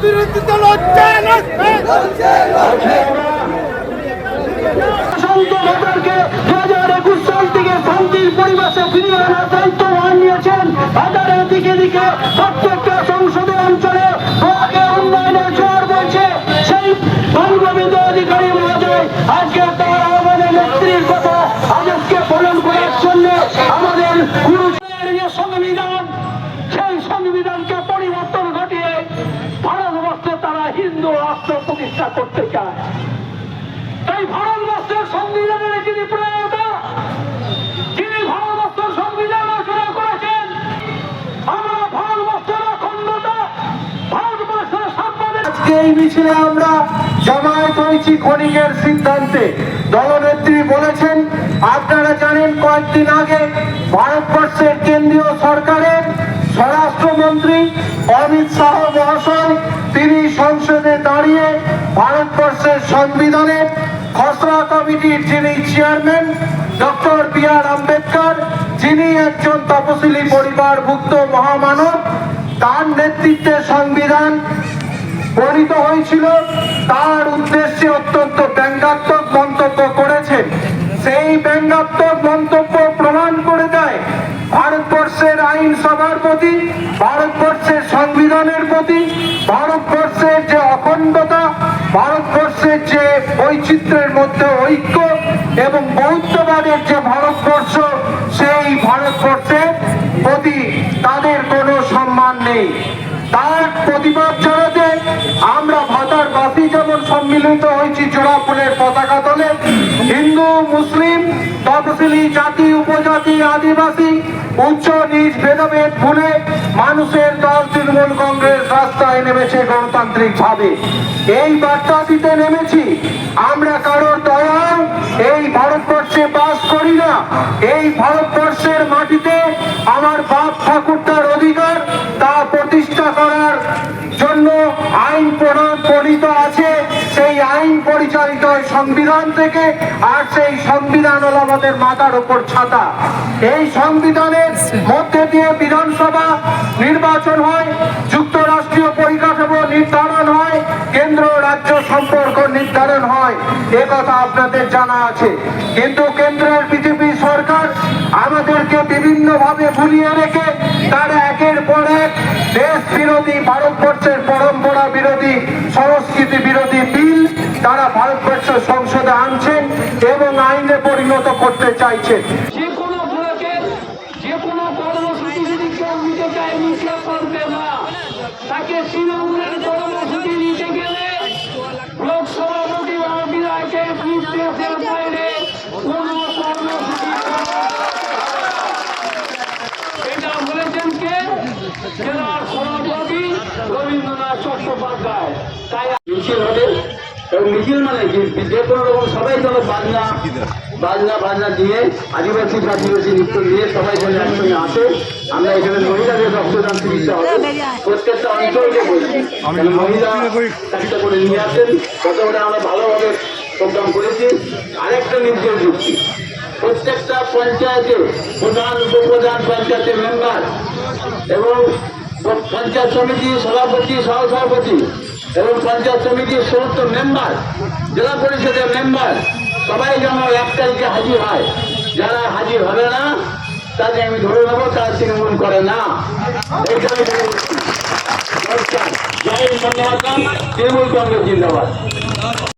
বিরোধিতা লড়ছে শান্তির পরিবেশে ফিরিয়ে আনার দায়িত্ব নিয়েছেন। বাজারের দিকে দিকে প্রত্যেকটা সংসদীয় অঞ্চলে উন্নয়নের জোয়ার বলছে। সেই বঙ্গবন্ধু অধিকারী মহোদয় আজকে তার আমাদের নেত্রীর কথা আজকে পালন করার জন্য আমাদের গুরুজনের যে সংবিধান, সেই সংবিধানকে পরিবর্তন ঘটিয়ে ভারতবর্ষে তারা হিন্দু রাষ্ট্র প্রতিষ্ঠা করতে চায়। তাই ভারতবর্ষের সংবিধানের যিনি প্রয়োগতা, যিনি ভারতবর্ষের সংবিধান রচনা করেছেন, আমরা ভারতবর্ষের অখণ্ডতা, ভারতবর্ষের সম্মানের আজকে এই মিছিলে আমরা জমায়েত হয়েছি ক্ষণিকের সিদ্ধান্তে। দলনেত্রী বলেছেন, আপনারা জানেন কয়েকদিন আগে ভারতবর্ষের কেন্দ্রীয় সরকারের স্বরাষ্ট্রমন্ত্রী অমিত শাহ মহাশয় তিনি সংসদে দাঁড়িয়ে ভারতবর্ষের সংবিধানের খসড়া কমিটির যিনি চেয়ারম্যান ডক্টর বি.আর. আম্বেদকর, যিনি একজন তপশিলি পরিবারভুক্ত মহামানব, তার নেতৃত্বে সংবিধান প্রণীত হয়েছিল, তার উদ্দেশ্যে অত্যন্ত ব্যঙ্গাত্মক মন্তব্য করেছেন। সেই ব্যঙ্গাত্মক মন্তব্য প্রমাণ করে দেয় ভারতবর্ষের আইনসভার প্রতি, ভারতবর্ষের সংবিধানের প্রতি, ভারতবর্ষের যে অখণ্ডতা, ভারতবর্ষের যে বৈচিত্র্যের মধ্যে ঐক্য এবং বৌদ্ধবাদের যে ভারতবর্ষ, সেই ভারতবর্ষের প্রতি তাদের কোনো সম্মান নেই। তার প্রতিবাদ জানাতে আমরা ভাতারবাসী যেমন সম্মিলিত হয়েছি জোড়াফুলের পতাকা তলে, হিন্দু মুসলিম তপশিলি জাতি উপজাতি আদিবাসী উচ্চ নিচ ভেদাভেদ ভুলে মানুষের দল তৃণমূল কংগ্রেস রাস্তায় নেমেছে গণতান্ত্রিক ভাবে। এই বার্তা দিতে নেমেছি, আমরা কারোর দয়াল এই ভারতবর্ষে বাস করি না। এই ভারতবর্ষের মাটিতে আমার বাপ ঠাকুরদার অধিকার, তা প্রতিষ্ঠা করার জন্য আইন প্রণীত আছে। সেই আইন পরিচালিত হয় সংবিধান থেকে, আর সেই সংবিধান হল আমাদের মাথার উপর ছাতা। এই সংবিধানের মধ্যে দিয়ে বিধানসভা নির্বাচন হয়, যুক্তরাষ্ট্রীয় পরিকাঠামো নির্ধারণ হয়, কেন্দ্র রাজ্য সম্পর্ক নির্ধারণ হয়, এ কথা আপনাদের জানা আছে। কিন্তু কেন্দ্রের বিজেপি সরকার আমাদেরকে বিভিন্ন ভাবে ভুলিয়ে রেখে তারা একের পর এক দেশ বিরোধী, ভারতবর্ষের পরম্পরা বিরোধী, সংস্কৃতি বিরোধী বিল তারা ভারতবর্ষের সংসদে আনছেন এবং আইনে পরিণত করতে চাইছেন। যে কোনো ব্লকে যে কোনো কর্মসূচি যদি কেউ নিতে চায় নিতে পারবে না। তাকে তৃণমূলের কর্মসূচি নিতে গেলে ব্লক সভাপতি বা বিধায়কের নির্দেশের বাইরে কোনো কর্মসূচি, এটা বলেছেন কে? জেলার সভাপতি রবীন্দ্রনাথ চট্টোপাধ্যায়। তাই মিছিল হবে এবং মিছিল মানে যে কোনো রকম সবাই যেন বাজনা দিয়ে আদিবাসী নৃত্য দিয়ে সবাই যেন একসঙ্গে আসে। আমরা এখানে মহিলাদের রক্তদান চিকিৎসা হবে, প্রত্যেকটা অঞ্চলকে বলছি মহিলা একটা করে নিয়ে আসেন, যাতে করে আমরা ভালোভাবে প্রোগ্রাম করেছি। আরেকটা নির্দেশ দিচ্ছি, প্রত্যেকটা পঞ্চায়েতে প্রধান উপপ্রধান পঞ্চায়েতের মেম্বার এবং পঞ্চায়েত সমিতির সভাপতি সহসভাপতি এবং পঞ্চায়েত সমিতির সমস্ত মেম্বার, জেলা পরিষদের মেম্বার সবাই যেন 1 তারিখে হাজির হয়। যারা হাজির হবে না তাদের আমি ধরে নেবো তারা তৃণমূল করে না। এইখানে জয় ধন্যবাদ। তৃণমূল কংগ্রেস জিন্দাবাদ।